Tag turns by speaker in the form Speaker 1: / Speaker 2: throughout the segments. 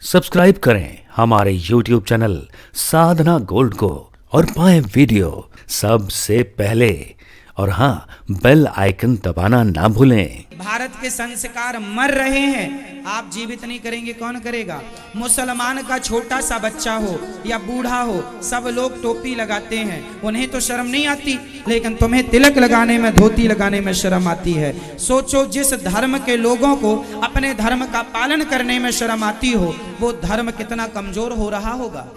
Speaker 1: Subscribe करें हमारे YouTube channel साधना gold को और पाएं वीडियो सबसे पहले। और हाँ, बेल आइकन दबाना ना भूलें।
Speaker 2: भारत के संस्कार मर रहे हैं, आप जीवित नहीं करेंगे, कौन करेगा? मुसलमान का छोटा सा बच्चा हो या बूढ़ा हो, सब लोग टोपी लगाते हैं, उन्हें तो शर्म नहीं आती, लेकिन तुम्हें तिलक लगाने में, धोती लगाने में शर्म आती है। सोचो, जिस धर्म के लोगों को अपने धर्म का पालन करने में शर्म आती हो, वो धर्म कितना कमजोर हो रहा होगा।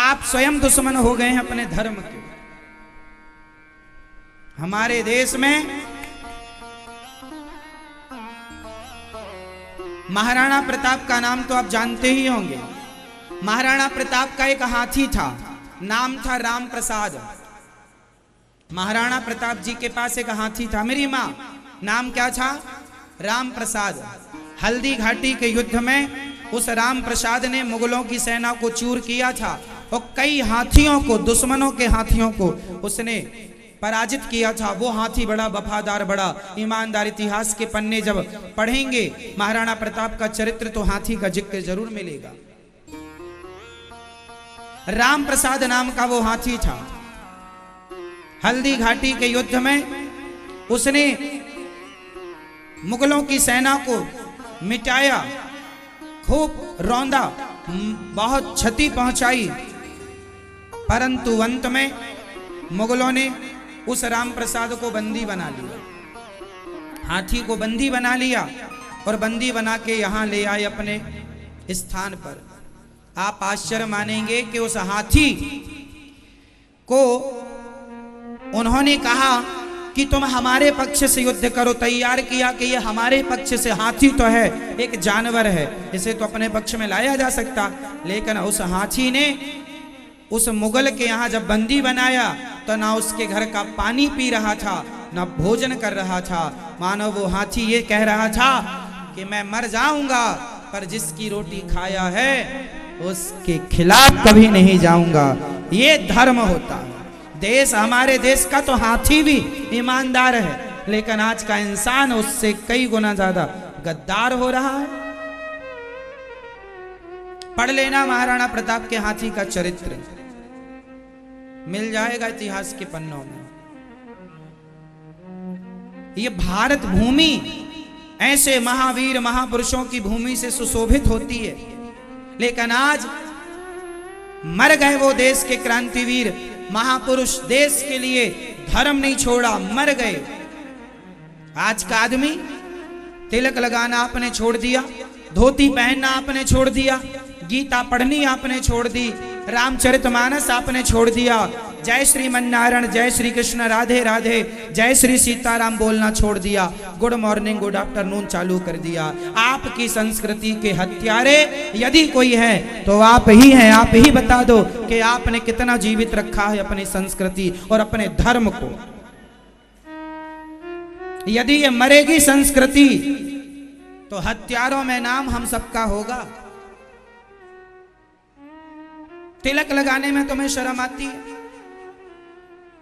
Speaker 2: आप स्वयं दुश्मन हो गए हैं अपने धर्म के। हमारे देश में महाराणा प्रताप का नाम तो आप जानते ही होंगे। महाराणा प्रताप का एक हाथी था, नाम था राम प्रसाद। महाराणा प्रताप जी के पास एक हाथी था, मेरी माँ, नाम क्या था? राम प्रसाद। हल्दी घाटी के युद्ध में उस राम प्रसाद ने मुगलों की सेना को चूर किया था और कई हाथियों को, दुश्मनों के हाथियों को उसने पराजित किया था। वो हाथी बड़ा वफादार, बड़ा ईमानदार। इतिहास के पन्ने जब पढ़ेंगे महाराणा प्रताप का चरित्र तो हाथी का जिक्र जरूर मिलेगा। राम प्रसाद नाम का वो हाथी था। हल्दी घाटी के युद्ध में उसने मुगलों की सेना को मिटाया, खूब रौंदा, बहुत क्षति पहुंचाई, परंतु अंत में मुगलों ने उस राम प्रसाद को बंदी बना लिया। हाथी को बंदी बना लिया और बंदी बना के यहां ले आए अपने स्थान पर। आप आश्चर्य मानेंगे कि उस हाथी को उन्होंने कहा कि तुम हमारे पक्ष से युद्ध करो, तैयार किया कि ये हमारे पक्ष से, हाथी तो है, एक जानवर है, इसे तो अपने पक्ष में लाया जा सकता। लेकिन उस हाथी ने उस मुगल के यहाँ जब बंदी बनाया तो ना उसके घर का पानी पी रहा था, ना भोजन कर रहा था। मानो वो हाथी ये कह रहा था कि मैं मर जाऊंगा, पर जिसकी रोटी खाया है उसके खिलाफ कभी नहीं जाऊंगा। ये धर्म होता है। देश, हमारे देश का तो हाथी भी ईमानदार है, लेकिन आज का इंसान उससे कई गुना ज्यादा गद्दार हो रहा है। पढ़ लेना महाराणा प्रताप के हाथी का चरित्र, मिल जाएगा इतिहास के पन्नों में। ये भारत भूमि ऐसे महावीर महापुरुषों की भूमि से सुशोभित होती है, लेकिन आज मर गए वो देश के क्रांतिवीर महापुरुष, देश के लिए धर्म नहीं छोड़ा, मर गए। आज का आदमी तिलक लगाना आपने छोड़ दिया, धोती पहनना आपने छोड़ दिया, गीता पढ़नी आपने छोड़ दी, रामचरितमानस आपने छोड़ दिया, जय श्रीमन्नारायण, जय श्री कृष्ण, राधे राधे, जय श्री सीताराम बोलना छोड़ दिया, गुड मॉर्निंग, गुड आफ्टरनून चालू कर दिया। आपकी संस्कृति के हत्यारे यदि कोई है तो आप ही हैं। आप ही बता दो कि आपने कितना जीवित रखा है अपनी संस्कृति और अपने धर्म को। यदि ये मरेगी संस्कृति तो हत्यारों में नाम हम सबका होगा। तिलक लगाने में तुम्हें शर्म आती है,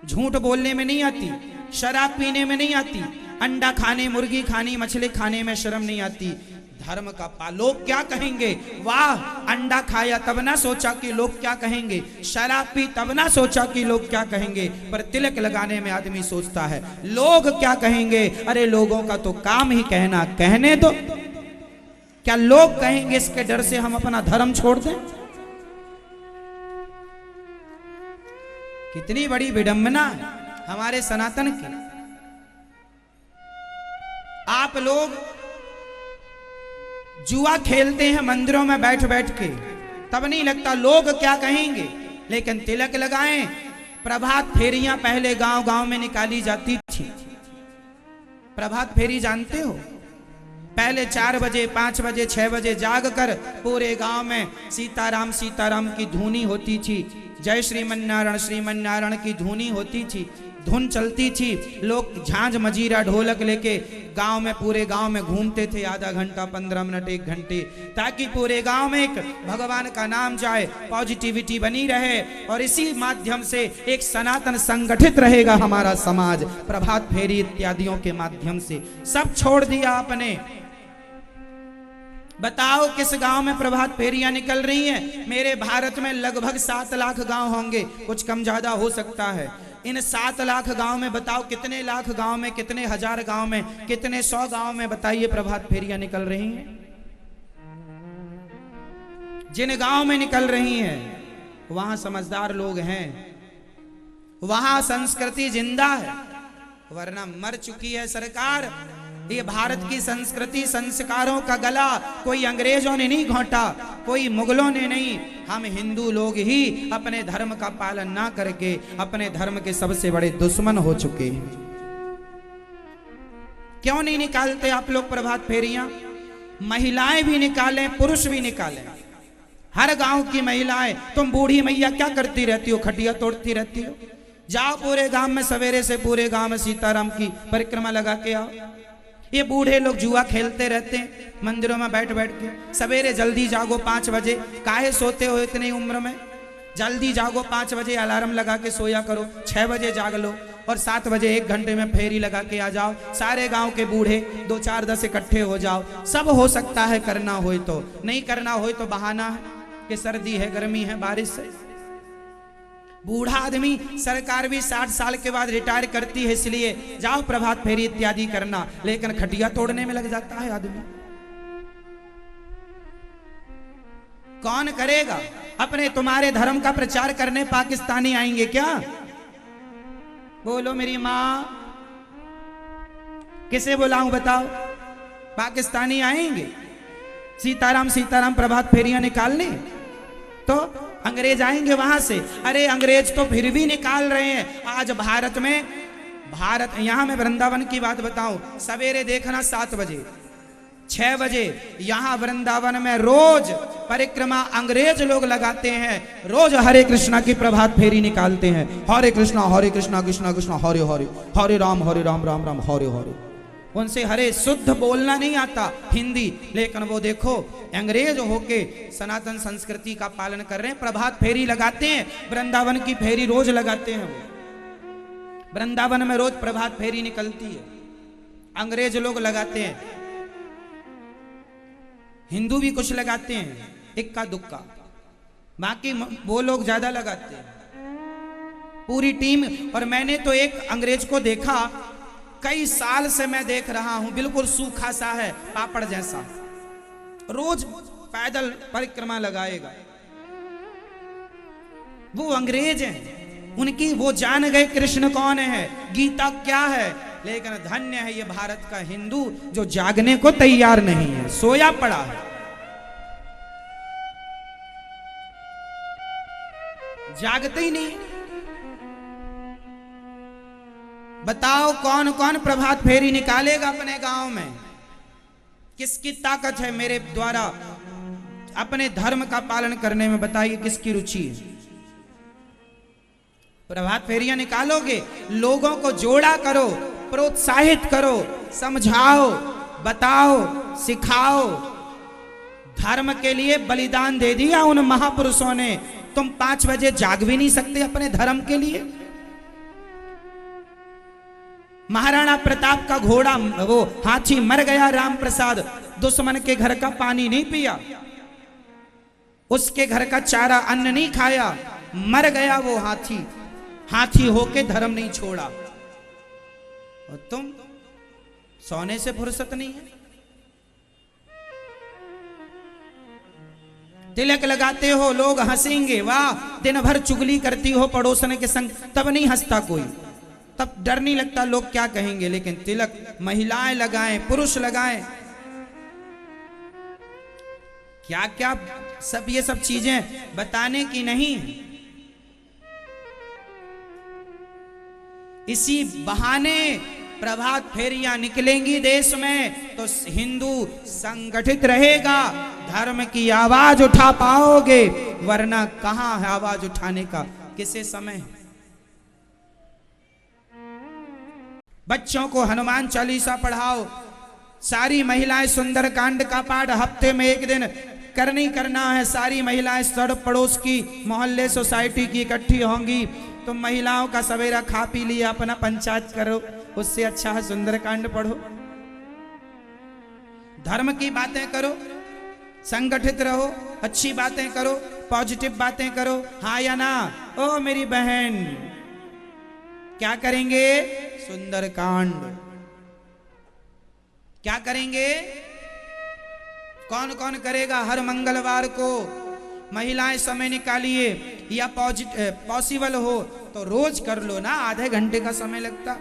Speaker 2: झूठ बोलने में नहीं आती, शराब पीने में नहीं आती, अंडा खाने, मुर्गी खाने, मछली खाने में शर्म नहीं आती। धर्म का लोग क्या कहेंगे? वाह, अंडा खाया तब ना सोचा कि लोग क्या कहेंगे, शराब पी तब ना सोचा कि लोग क्या कहेंगे, पर तिलक लगाने में आदमी सोचता है लोग क्या कहेंगे। अरे लोगों का तो काम ही कहना, कहने दो। क्या लोग कहेंगे इसके डर से हम अपना धर्म छोड़ दें? कितनी बड़ी विडंबना है हमारे सनातन की। आप लोग जुआ खेलते हैं मंदिरों में बैठ बैठ के, तब नहीं लगता लोग क्या कहेंगे, लेकिन तिलक लगाएं। प्रभात फेरियां पहले गांव गांव में निकाली जाती थी। प्रभात फेरी जानते हो? पहले 4 बजे, 5 बजे, 6 बजे जाग कर पूरे गांव में सीताराम सीताराम की धुनी होती थी, जय श्रीमन्नारायण श्रीमन्नारायण की धुनी होती थी, धुन चलती थी। लोग झांझ मजीरा ढोलक लेके गांव में, पूरे गांव में घूमते थे, आधा घंटा, 15 मिनट, 1 घंटे, ताकि पूरे गांव में एक भगवान का नाम जाए, पॉजिटिविटी बनी रहे और इसी माध्यम से एक सनातन संगठित रहेगा हमारा समाज। प्रभात फेरी इत्यादियों के माध्यम से सब छोड़ दिया आपने। बताओ किस गांव में प्रभात फेरियां निकल रही हैं? मेरे भारत में लगभग 7 लाख गांव होंगे, कुछ कम ज्यादा हो सकता है। इन 7 लाख गांव में बताओ कितने लाख गांव में, कितने हजार गांव में, कितने 100 गांव में बताइए प्रभात फेरियां निकल रही हैं। जिन गांव में निकल रही हैं वहां समझदार लोग हैं, वहां संस्कृति जिंदा है, वरना मर चुकी है सरकार। ये भारत की संस्कृति संस्कारों का गला कोई अंग्रेजों ने नहीं घोंटा, कोई मुगलों ने नहीं, हम हिंदू लोग ही अपने धर्म का पालन ना करके अपने धर्म के सबसे बड़े दुश्मन हो चुके हैं। क्यों नहीं निकालते आप लोग प्रभात फेरियां? महिलाएं भी निकालें, पुरुष भी निकालें। हर गांव की महिलाएं, तुम बूढ़ी मैया क्या करती रहती हो? खटिया तोड़ती रहती हो? जाओ पूरे गांव में, सवेरे से पूरे गांव में सीताराम की परिक्रमा लगा के आओ। ये बूढ़े लोग जुआ खेलते रहते हैं मंदिरों में बैठ बैठ के। सवेरे जल्दी जागो 5 बजे, काहे सोते हो इतनी उम्र में? जल्दी जागो 5 बजे, अलार्म लगा के सोया करो, 6 बजे जाग लो और 7 बजे 1 घंटे में फेरी लगा के आ जाओ। सारे गांव के बूढ़े 2 4 10 इकट्ठे हो जाओ। सब हो सकता है करना हो तो, नहीं करना हो तो बहाना है कि सर्दी है, गर्मी है, बारिश है। बूढ़ा आदमी, सरकार भी 60 साल के बाद रिटायर करती है, इसलिए जाओ प्रभात फेरी इत्यादि करना, लेकिन खटिया तोड़ने में लग जाता है आदमी। कौन करेगा? अपने तुम्हारे धर्म का प्रचार करने पाकिस्तानी आएंगे क्या? बोलो मेरी माँ, किसे बुलाऊं बताओ? पाकिस्तानी आएंगे सीताराम सीताराम प्रभात फेरियां निकालने? तो अंग्रेज आएंगे वहां से। अरे अंग्रेज तो फिर भी निकाल रहे हैं। आज भारत में, यहां मैं वृंदावन की बात बताऊं, सवेरे देखना 7 बजे 6 बजे यहां वृंदावन में रोज परिक्रमा अंग्रेज लोग लगाते हैं। रोज हरे कृष्णा की प्रभात फेरी निकालते हैं। हरे कृष्णा कृष्णा कृष्णा हरे हरे, हरे राम राम राम हरे हरे। उनसे हरे शुद्ध बोलना नहीं आता हिंदी, लेकिन वो देखो अंग्रेज होके सनातन संस्कृति का पालन कर रहे हैं। प्रभात फेरी लगाते हैं, वृंदावन की फेरी रोज लगाते हैं। वो वृंदावन में रोज प्रभात फेरी निकलती है, अंग्रेज लोग लगाते हैं। हिंदू भी कुछ लगाते हैं, इक्का दुक्का, बाकी वो लोग ज्यादा लगाते हैं, पूरी टीम। और मैंने तो एक अंग्रेज को देखा, कई साल से मैं देख रहा हूं, बिल्कुल सूखा सा है, पापड़ जैसा, रोज पैदल परिक्रमा लगाएगा। वो अंग्रेज हैं, उनकी वो जान गए कृष्ण कौन है, गीता क्या है। लेकिन धन्य है ये भारत का हिंदू जो जागने को तैयार नहीं है, सोया पड़ा है। जागते ही नहीं। बताओ कौन कौन प्रभात फेरी निकालेगा अपने गांव में? किसकी ताकत है मेरे द्वारा अपने धर्म का पालन करने में? बताइए किसकी रुचि है? प्रभात फेरियां निकालोगे, लोगों को जोड़ा करो, प्रोत्साहित करो, समझाओ, बताओ, सिखाओ। धर्म के लिए बलिदान दे दिया उन महापुरुषों ने। तुम 5 बजे जाग भी नहीं सकते अपने धर्म के लिए? महाराणा प्रताप का घोड़ा, वो हाथी मर गया, राम प्रसाद, दुश्मन के घर का पानी नहीं पिया, उसके घर का चारा अन्न नहीं खाया, मर गया वो हाथी। हाथी होके धर्म नहीं छोड़ा। और तुम सोने से फुर्सत नहीं है। तिलक लगाते हो, लोग हंसेंगे, वाह दिन भर चुगली करती हो पड़ोसन के संग, तब नहीं हंसता कोई, तब डर नहीं लगता लोग क्या कहेंगे। लेकिन तिलक महिलाएं लगाएं, पुरुष लगाएं, क्या क्या सब ये सब चीजें बताने की नहीं। इसी बहाने प्रभात फेरियां निकलेंगी देश में तो हिंदू संगठित रहेगा, धर्म की आवाज उठा पाओगे, वरना कहां है आवाज उठाने का, किसे समय। बच्चों को हनुमान चालीसा पढ़ाओ, सारी महिलाएं सुंदरकांड का पाठ हफ्ते में 1 दिन करना है। सारी महिलाएं सड़क पड़ोस की, मोहल्ले, सोसाइटी की इकट्ठी होंगी। तुम महिलाओं का सवेरा खा पी लिया, अपना पंचायत करो, उससे अच्छा है सुंदरकांड पढ़ो, धर्म की बातें करो। संगठित रहो, अच्छी बातें करो, पॉजिटिव बातें करो, हाँ या ना? ओ मेरी बहन, क्या करेंगे? सुंदरकांड। क्या करेंगे? कौन कौन करेगा? हर मंगलवार को महिलाएं समय निकालिए, या पॉसिबल हो तो रोज कर लो ना, आधे घंटे का समय लगता।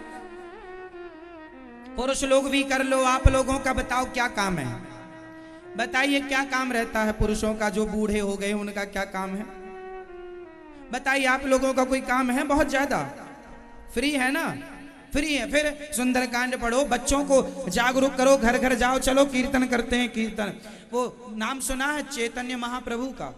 Speaker 2: पुरुष लोग भी कर लो। आप लोगों का बताओ क्या काम है? बताइए क्या काम रहता है पुरुषों का? जो बूढ़े हो गए उनका क्या काम है? बताइए, आप लोगों का कोई काम है? बहुत ज्यादा फ्री है ना? फ्री है। फिर सुंदरकांड पढ़ो, बच्चों को जागरूक करो, घर घर जाओ, चलो कीर्तन करते हैं। कीर्तन, वो नाम सुना है चैतन्य महाप्रभु का?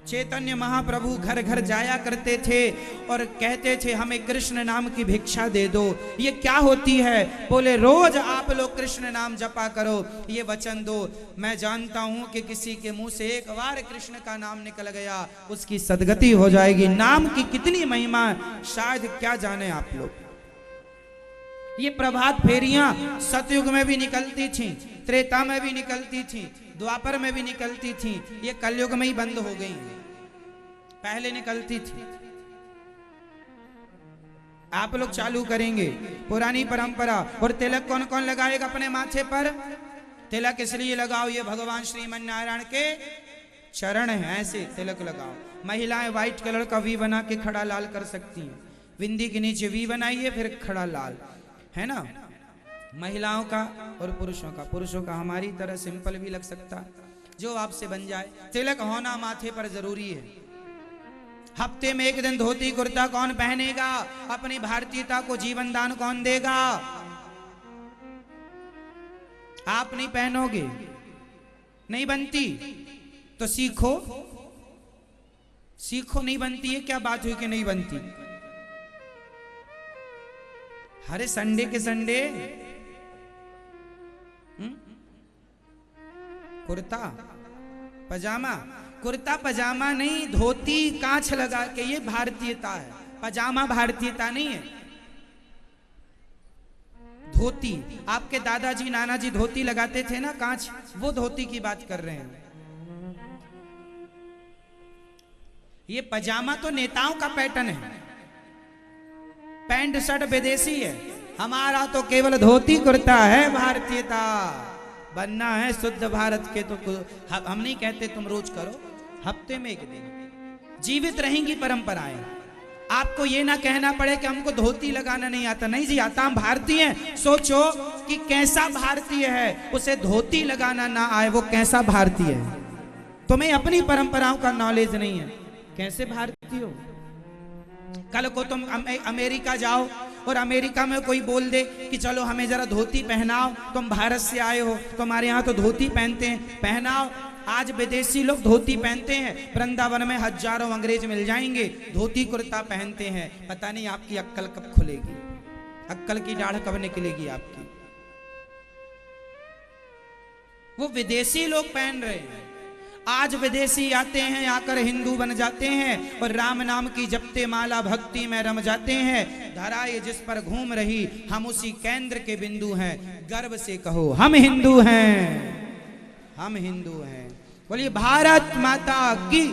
Speaker 2: चैतन्य महाप्रभु घर घर जाया करते थे और कहते थे हमें कृष्ण नाम की भिक्षा दे दो। ये क्या होती है? बोले रोज आप लोग कृष्ण नाम जपा करो, ये वचन दो। मैं जानता हूं कि किसी के मुंह से एक बार कृष्ण का नाम निकल गया, उसकी सदगति हो जाएगी। नाम की कितनी महिमा शायद क्या जाने आप लोग। ये प्रभात फेरियां सतयुग में भी निकलती थी, त्रेता में भी निकलती थी, द्वापर में भी निकलती थी। ये कलयुग में ही बंद हो गई, पहले निकलती थी। आप लोग चालू करेंगे पुरानी परंपरा। और तिलक कौन कौन लगाएगा अपने माथे पर? तिलक इसलिए लगाओ, ये भगवान श्रीमन नारायण के चरण है, ऐसे तिलक लगाओ। महिलाएं व्हाइट कलर का वी बना के खड़ा लाल कर सकती हैं। बिंदी के नीचे वी बनाइए, फिर खड़ा लाल, है ना? महिलाओं का और पुरुषों का। पुरुषों का हमारी तरह सिंपल भी लग सकता, जो आपसे बन जाए। तिलक होना माथे पर जरूरी है। हफ्ते में एक दिन धोती कुर्ता कौन पहनेगा? अपनी भारतीयता को जीवन दान कौन देगा? आप नहीं पहनोगे, नहीं बनती तो सीखो। सीखो, नहीं बनती है, क्या बात हुई कि नहीं बनती? हरे संडे के संडे कुर्ता पजामा, कुर्ता पजामा नहीं, धोती कांच लगा के, ये भारतीयता है। पजामा भारतीयता नहीं है। धोती, आपके दादाजी नानाजी धोती लगाते थे ना, कांच, वो धोती की बात कर रहे हैं। ये पजामा तो नेताओं का पैटर्न है, पैंट शर्ट विदेशी है। हमारा तो केवल धोती कुर्ता है। भारतीयता बनना है शुद्ध भारत के, तो हम नहीं कहते तुम रोज करो, हफ्ते में एक दिन। जीवित रहेंगी परंपराएं। आपको ये ना कहना पड़े कि हमको धोती लगाना नहीं आता। नहीं जी, आता। हम भारतीय हैं। सोचो कि कैसा भारतीय है, उसे धोती लगाना ना आए, वो कैसा भारतीय है? तुम्हें अपनी परंपराओं का नॉलेज नहीं है, कैसे भारतीय हो? कल को तुम अमेरिका जाओ और अमेरिका में कोई बोल दे कि चलो हमें जरा धोती पहनाओ, तुम भारत से आए हो, तुम्हारे यहाँ तो धोती पहनते हैं, पहनाओ। आज विदेशी लोग धोती पहनते हैं। वृंदावन में हजारों अंग्रेज मिल जाएंगे, धोती कुर्ता पहनते हैं। पता नहीं आपकी अक्कल कब खुलेगी, अक्कल की दाढ़ कब निकलेगी आपकी। वो विदेशी लोग पहन रहे हैं। आज विदेशी आते हैं, आकर हिंदू बन जाते हैं और राम नाम की जपते माला भक्ति में रम जाते हैं। धरा ये जिस पर घूम रही, हम उसी केंद्र के बिंदु हैं। गर्व से कहो हम हिंदू हैं, हम हिंदू हैं। बोलिए भारत माता की।